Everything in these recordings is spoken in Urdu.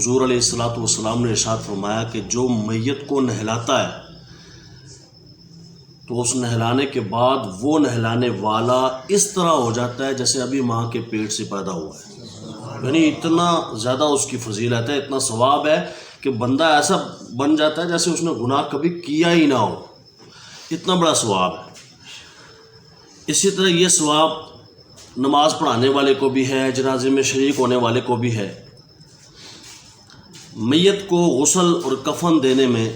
حضور علیہ الصلوۃ والسلام نے ارشاد فرمایا کہ جو میت کو نہلاتا ہے تو اس نہلانے کے بعد وہ نہلانے والا اس طرح ہو جاتا ہے جیسے ابھی ماں کے پیٹ سے پیدا ہوا ہے. یعنی اتنا زیادہ اس کی فضیلت ہے، اتنا ثواب ہے کہ بندہ ایسا بن جاتا ہے جیسے اس نے گناہ کبھی کیا ہی نہ ہو، اتنا بڑا ثواب ہے. اسی طرح یہ ثواب نماز پڑھانے والے کو بھی ہے، جنازے میں شریک ہونے والے کو بھی ہے. میت کو غسل اور کفن دینے میں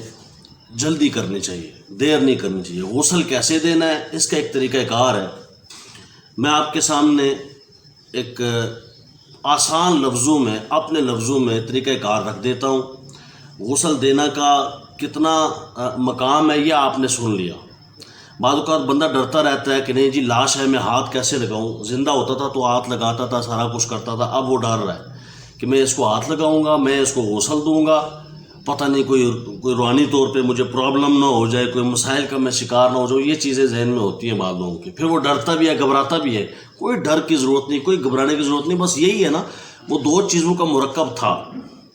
جلدی کرنی چاہیے، دیر نہیں کرنی چاہیے. غسل کیسے دینا ہے اس کا ایک طریقہ کار ہے. میں آپ کے سامنے ایک آسان لفظوں میں، اپنے لفظوں میں طریقہ کار رکھ دیتا ہوں. غسل دینا کا کتنا مقام ہے یہ آپ نے سن لیا. بعض اوقات بندہ ڈرتا رہتا ہے کہ نہیں جی لاش ہے، میں ہاتھ کیسے لگاؤں. زندہ ہوتا تھا تو ہاتھ لگاتا تھا، سارا کچھ کرتا تھا. اب وہ ڈر رہا ہے کہ میں اس کو ہاتھ لگاؤں گا، میں اس کو غسل دوں گا، پتہ نہیں کوئی روحانی طور پہ مجھے پرابلم نہ ہو جائے، کوئی مسائل کا میں شکار نہ ہو جاؤں. یہ چیزیں ذہن میں ہوتی ہیں بعض لوگوں کی. پھر وہ ڈرتا بھی ہے، گھبراتا بھی ہے. کوئی ڈر کی ضرورت نہیں، کوئی گھبرانے کی ضرورت نہیں. بس یہی ہے نا، وہ دو چیزوں کا مرکب تھا.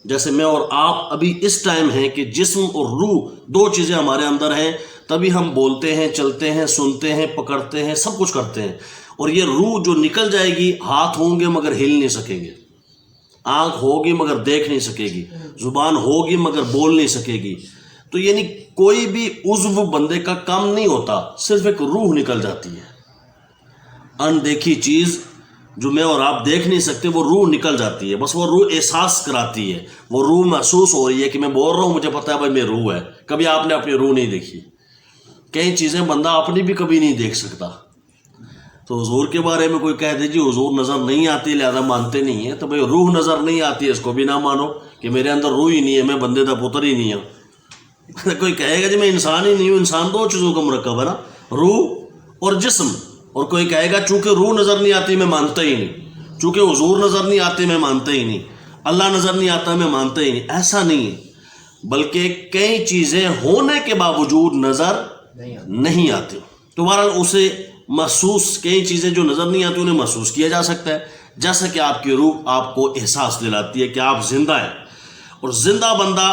جیسے میں اور آپ ابھی اس ٹائم ہیں کہ جسم اور روح دو چیزیں ہمارے اندر ہیں، تبھی ہم بولتے ہیں، چلتے ہیں، سنتے ہیں، پکڑتے ہیں، سب کچھ کرتے ہیں. اور یہ روح جو نکل جائے گی، ہاتھ ہوں گے مگر ہل نہیں سکیں گے، آنکھ ہوگی مگر دیکھ نہیں سکے گی، زبان ہوگی مگر بول نہیں سکے گی. تو یعنی کوئی بھی عضو بندے کا کام نہیں ہوتا، صرف ایک روح نکل جاتی ہے. اندیکھی چیز جو میں اور آپ دیکھ نہیں سکتے، وہ روح نکل جاتی ہے. بس وہ روح احساس کراتی ہے، وہ روح محسوس ہو رہی ہے کہ میں بول رہا ہوں، مجھے پتہ ہے بھائی میں روح ہے. کبھی آپ نے اپنی روح نہیں دیکھی. کئی چیزیں بندہ اپنی بھی کبھی نہیں دیکھ سکتا. تو حضور کے بارے میں کوئی کہہ دے جی حضور نظر نہیں آتی لہذا مانتے نہیں ہیں، تو بھائی روح نظر نہیں آتی ہے اس کو بھی نہ مانو کہ میرے اندر روح ہی نہیں ہے، میں بندے دا پتر ہی نہیں ہوں. کوئی کہے گا جی میں انسان ہی نہیں ہوں. انسان دو چیزوں کا مرکب ہے نا، روح اور جسم. اور کوئی کہے گا چونکہ روح نظر نہیں آتی میں مانتا ہی نہیں، چونکہ حضور نظر نہیں آتے میں مانتا ہی نہیں، اللہ نظر نہیں آتا میں مانتا ہی نہیں. ایسا نہیں ہے، بلکہ کئی چیزیں ہونے کے باوجود نظر نہیں آتی. تو بہرحال اسے محسوس، کئی چیزیں جو نظر نہیں آتی انہیں محسوس کیا جا سکتا ہے. جیسا کہ آپ کی روح آپ کو احساس دلاتی ہے کہ آپ زندہ ہیں. اور زندہ بندہ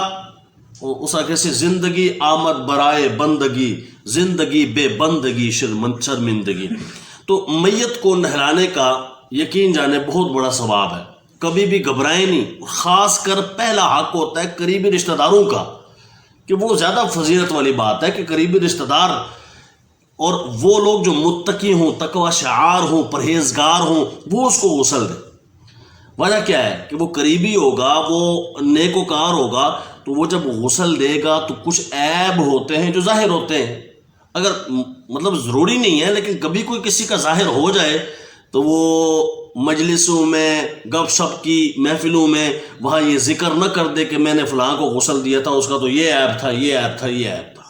اس آگے سے زندگی آمد برائے بندگی، زندگی بے بندگی شرمندگی. تو میت کو نہلانے کا یقین جانے بہت بڑا ثواب ہے. کبھی بھی گھبرائیں نہیں. خاص کر پہلا حق ہوتا ہے قریبی رشتہ داروں کا، کہ وہ زیادہ فضیلت والی بات ہے کہ قریبی رشتہ دار اور وہ لوگ جو متقی ہوں، تقوی شعار ہوں، پرہیزگار ہوں، وہ اس کو غسل دیں. وجہ کیا ہے کہ وہ قریبی ہوگا، وہ نیکوکار ہوگا، تو وہ جب غسل دے گا تو کچھ عیب ہوتے ہیں جو ظاہر ہوتے ہیں. اگر مطلب ضروری نہیں ہے لیکن کبھی کوئی کسی کا ظاہر ہو جائے تو وہ مجلسوں میں، گپ شپ کی محفلوں میں وہاں یہ ذکر نہ کر دے کہ میں نے فلاں کو غسل دیا تھا، اس کا تو یہ عیب تھا، یہ عیب تھا، یہ عیب تھا.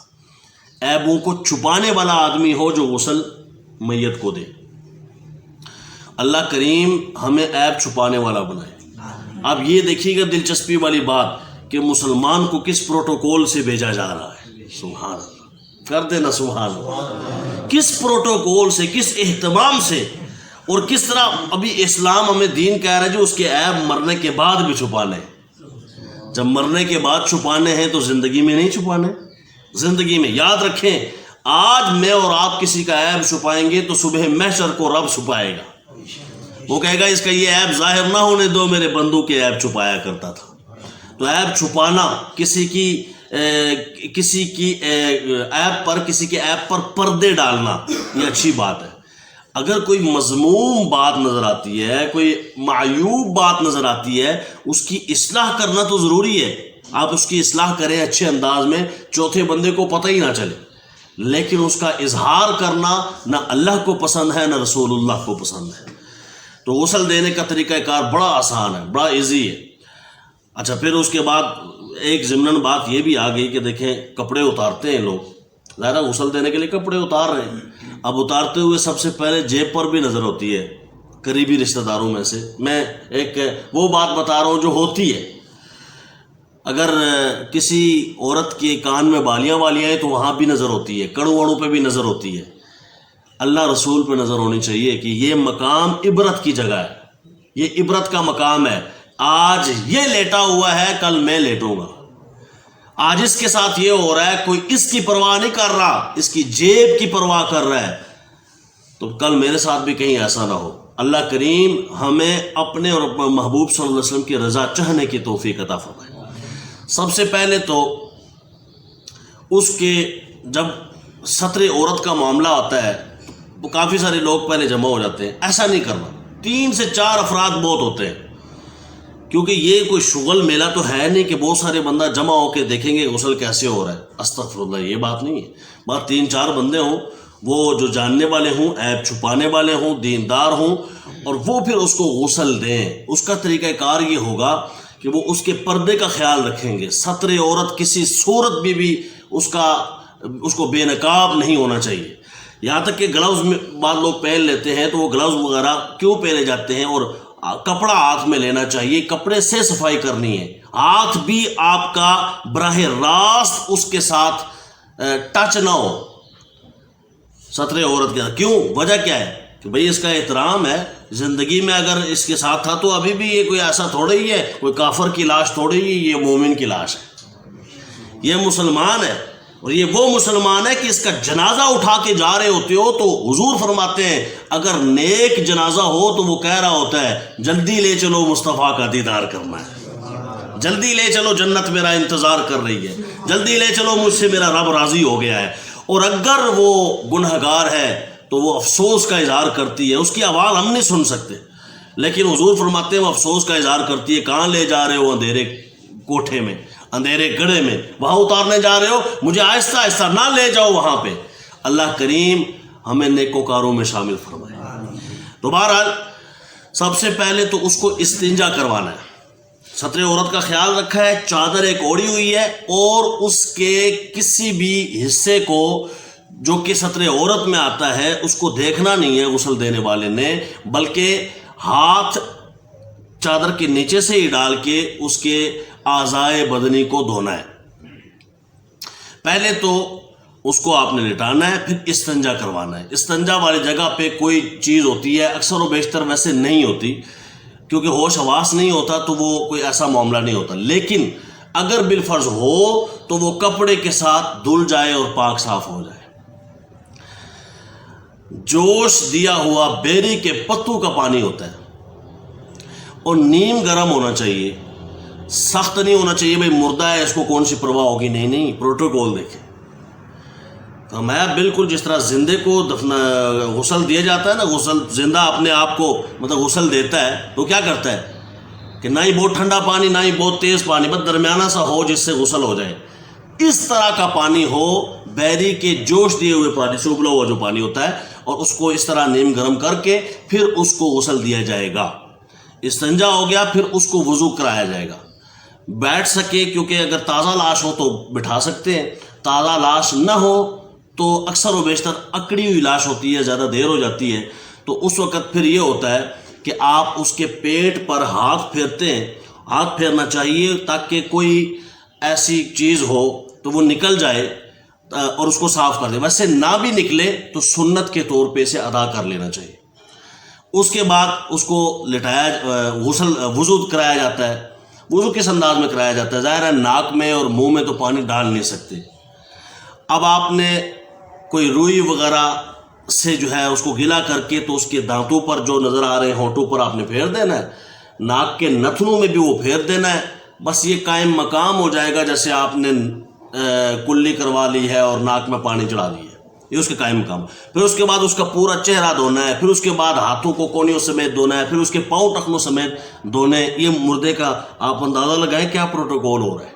عیبوں کو چھپانے والا آدمی ہو جو غسل میت کو دے. اللہ کریم ہمیں عیب چھپانے والا بنائے. اب یہ دیکھیے گا دلچسپی والی بات کہ مسلمان کو کس پروٹوکول سے بھیجا جا رہا ہے. سبحان اللہ، کر دینا سبحان اللہ. کس پروٹوکول سے، کس اہتمام سے، اور کس طرح ابھی اسلام ہمیں دین کہہ رہا ہے جو اس کے عیب مرنے کے بعد بھی چھپانے. جب مرنے کے بعد چھپانے ہیں تو زندگی میں نہیں چھپانے. زندگی میں یاد رکھیں، آج میں اور آپ کسی کا عیب چھپائیں گے تو صبح محشر کو رب چھپائے گا. وہ کہے گا اس کا یہ عیب ظاہر نہ ہونے دو، میرے بندوں کے عیب چھپایا کرتا تھا. تو عیب چھپانا، کسی کی عیب پر پردے ڈالنا، یہ اچھی بات ہے. اگر کوئی مذموم بات نظر آتی ہے، کوئی معیوب بات نظر آتی ہے، اس کی اصلاح کرنا تو ضروری ہے. آپ اس کی اصلاح کریں اچھے انداز میں، چوتھے بندے کو پتہ ہی نہ چلے. لیکن اس کا اظہار کرنا نہ اللہ کو پسند ہے نہ رسول اللہ کو پسند ہے. تو غسل دینے کا طریقہ کار بڑا آسان ہے، بڑا ایزی ہے. اچھا، پھر اس کے بعد ایک ضمناً بات یہ بھی آ گئی کہ دیکھیں کپڑے اتارتے ہیں لوگ، ظاہر غسل دینے کے لیے کپڑے اتار رہے ہیں. اب اتارتے ہوئے سب سے پہلے جیب پر بھی نظر ہوتی ہے قریبی رشتہ داروں میں سے. میں ایک وہ بات بتا رہا ہوں جو ہوتی ہے. اگر کسی عورت کے کان میں بالیاں ہیں تو وہاں بھی نظر ہوتی ہے، کڑوں وڑوں پہ بھی نظر ہوتی ہے. اللہ رسول پہ نظر ہونی چاہیے کہ یہ مقام عبرت کی جگہ ہے، یہ عبرت کا مقام ہے آج یہ لیٹا ہوا ہے کل میں لیٹوں گا، آج اس کے ساتھ یہ ہو رہا ہے، کوئی اس کی پرواہ نہیں کر رہا، اس کی جیب کی پرواہ کر رہا ہے، تو کل میرے ساتھ بھی کہیں ایسا نہ ہو۔ اللہ کریم ہمیں اپنے اور محبوب صلی اللہ علیہ وسلم کی رضا چاہنے کی توفیق عطا فرمائے۔ سب سے پہلے تو اس کے جب ستر عورت کا معاملہ آتا ہے تو کافی سارے لوگ پہلے جمع ہو جاتے ہیں، ایسا نہیں کرنا، 3 سے 4 افراد بہت ہوتے ہیں، کیونکہ یہ کوئی شغل میلہ تو ہے نہیں کہ بہت سارے بندہ جمع ہو کے دیکھیں گے غسل کیسے ہو رہا ہے، استغفر اللہ، یہ بات نہیں ہے۔ بات 3-4 بندے ہوں، وہ جو جاننے والے ہوں، عیب چھپانے والے ہوں، دیندار ہوں، اور وہ پھر اس کو غسل دیں۔ اس کا طریقہ کار یہ ہوگا کہ وہ اس کے پردے کا خیال رکھیں گے، ستر عورت کسی صورت بھی اس کو بے نقاب نہیں ہونا چاہیے۔ یہاں تک کہ گلوز میں بعض لوگ پہن لیتے ہیں، تو وہ گلوز وغیرہ کیوں پہنے جاتے ہیں، اور کپڑا ہاتھ میں لینا چاہیے، کپڑے سے صفائی کرنی ہے، ہاتھ بھی آپ کا براہ راست اس کے ساتھ ٹچ نہ ہو ستر عورت کے ساتھ۔ کیوں؟ وجہ کیا ہے کہ بھئی اس کا احترام ہے، زندگی میں اگر اس کے ساتھ تھا تو ابھی بھی یہ کوئی ایسا تھوڑے ہی ہے، کوئی کافر کی لاش تھوڑے ہی، یہ مومن کی لاش ہے، یہ مسلمان ہے، اور یہ وہ مسلمان ہے کہ اس کا جنازہ اٹھا کے جا رہے ہوتے ہو تو حضور فرماتے ہیں اگر نیک جنازہ ہو تو وہ کہہ رہا ہوتا ہے جلدی لے چلو مصطفیٰ کا دیدار کرنا ہے، جلدی لے چلو جنت میرا انتظار کر رہی ہے، جلدی لے چلو مجھ سے میرا رب راضی ہو گیا ہے۔ اور اگر وہ گنہگار ہے تو وہ افسوس کا اظہار کرتی ہے، اس کی آواز ہم نہیں سن سکتے، لیکن حضور فرماتے ہیں وہ افسوس کا اظہار کرتی ہے، کہاں لے جا رہے ہو؟ اندھیرے کوٹھے میں، اندھیرے گڑھے میں، وہاں اتارنے جا رہے ہو، مجھے آہستہ آہستہ نہ لے جاؤ وہاں پہ۔ اللہ کریم ہمیں نیکوکاروں میں شامل فرمائے۔ تو بہرحال سب سے پہلے تو اس کو استنجا کروانا ہے، ستر عورت کا خیال رکھا ہے، چادر ایک اوڑھی ہوئی ہے، اور اس کے کسی بھی حصے کو جو کہ ستر عورت میں آتا ہے اس کو دیکھنا نہیں ہے غسل دینے والے نے، بلکہ ہاتھ چادر کے نیچے سے ہی ڈال کے اس کے اعضائے بدنی کو دھونا ہے۔ پہلے تو اس کو آپ نے لٹانا ہے، پھر استنجا کروانا ہے۔ استنجا والی جگہ پہ کوئی چیز ہوتی ہے، اکثر و بیشتر ویسے نہیں ہوتی، کیونکہ ہوش حواس نہیں ہوتا تو وہ کوئی ایسا معاملہ نہیں ہوتا، لیکن اگر بالفرض ہو تو وہ کپڑے کے ساتھ دھل جائے اور پاک صاف ہو جائے۔ جوش دیا ہوا بیری کے پتوں کا پانی ہوتا ہے، اور نیم گرم ہونا چاہیے، سخت نہیں ہونا چاہیے بھئی مردہ ہے اس کو کون سی پرواہ ہوگی، نہیں، پروٹوکول دیکھیں۔ تو میں بالکل جس طرح زندے کو غسل دیا جاتا ہے نا، غسل زندہ اپنے آپ کو مطلب غسل دیتا ہے تو کیا کرتا ہے کہ نہ ہی بہت ٹھنڈا پانی نہ ہی بہت تیز پانی، بس درمیانہ سا ہو جس سے غسل ہو جائے، اس طرح کا پانی ہو، بیری کے جوش دیے ہوئے پانی سے ابلا ہوا جو پانی ہوتا ہے، اور اس کو اس طرح نیم گرم کر کے پھر اس کو غسل دیا جائے گا۔ استنجا ہو گیا، پھر اس کو وضو کرایا جائے گا، بیٹھ سکے، کیونکہ اگر تازہ لاش ہو تو بٹھا سکتے ہیں، تازہ لاش نہ ہو تو اکثر و بیشتر اکڑی ہوئی لاش ہوتی ہے، زیادہ دیر ہو جاتی ہے، تو اس وقت پھر یہ ہوتا ہے کہ آپ اس کے پیٹ پر ہاتھ پھیرتے ہیں، ہاتھ پھیرنا چاہیے تاکہ کوئی ایسی چیز ہو تو وہ نکل جائے اور اس کو صاف کر دے، ویسے نہ بھی نکلے تو سنت کے طور پہ اسے ادا کر لینا چاہیے۔ اس کے بعد اس کو وضو کرایا جاتا ہے۔ وضو کس انداز میں کرایا جاتا ہے؟ ظاہر ہے ناک میں اور منہ میں تو پانی ڈال نہیں سکتے، اب آپ نے کوئی روئی وغیرہ سے جو ہے اس کو گلا کر کے تو اس کے دانتوں پر جو نظر آ رہے ہیں ہونٹوں پر آپ نے پھیر دینا ہے، ناک کے نتنوں میں بھی وہ پھیر دینا ہے، بس یہ قائم مقام ہو جائے گا جیسے آپ نے کلی کروا لی ہے اور ناک میں پانی چڑھا دی ہے، یہ اس کے قائم مقام۔ پھر اس کے بعد اس کا پورا چہرہ دھونا ہے، پھر اس کے بعد ہاتھوں کو کونیوں سمیت دھونا ہے، پھر اس کے پاؤں ٹخنوں سمیت دھونے۔ یہ مردے کا آپ اندازہ لگائیں کیا پروٹوکول ہو رہا ہے،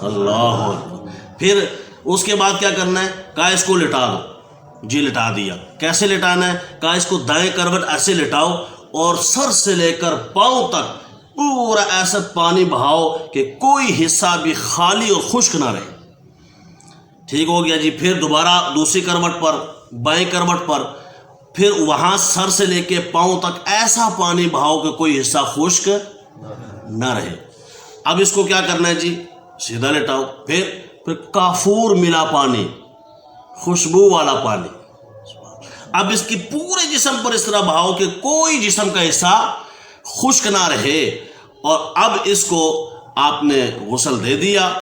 اللہ اکبر۔ پھر اس کے بعد کیا کرنا ہے؟ کہا اس کو لٹا دو، جی لٹا دیا۔ کیسے لٹانا ہے؟ کہا اس کو دائیں کروٹ ایسے لٹاؤ اور سر سے لے کر پاؤں تک پورا ایسا پانی بہاؤ کہ کوئی حصہ بھی خالی اور خشک نہ رہے۔ ٹھیک ہو گیا جی۔ پھر دوبارہ دوسری کروٹ پر، بائیں کروٹ پر، پھر وہاں سر سے لے کے پاؤں تک ایسا پانی بہاؤ کہ کوئی حصہ خشک نہ رہے۔ اب اس کو کیا کرنا ہے جی؟ سیدھا لٹاؤ، پھر کافور ملا پانی، خوشبو والا پانی، اب اس کی پورے جسم پر اس طرح بہاؤ کہ کوئی جسم کا حصہ خشک نہ رہے، اور اب اس کو آپ نے غسل دے دیا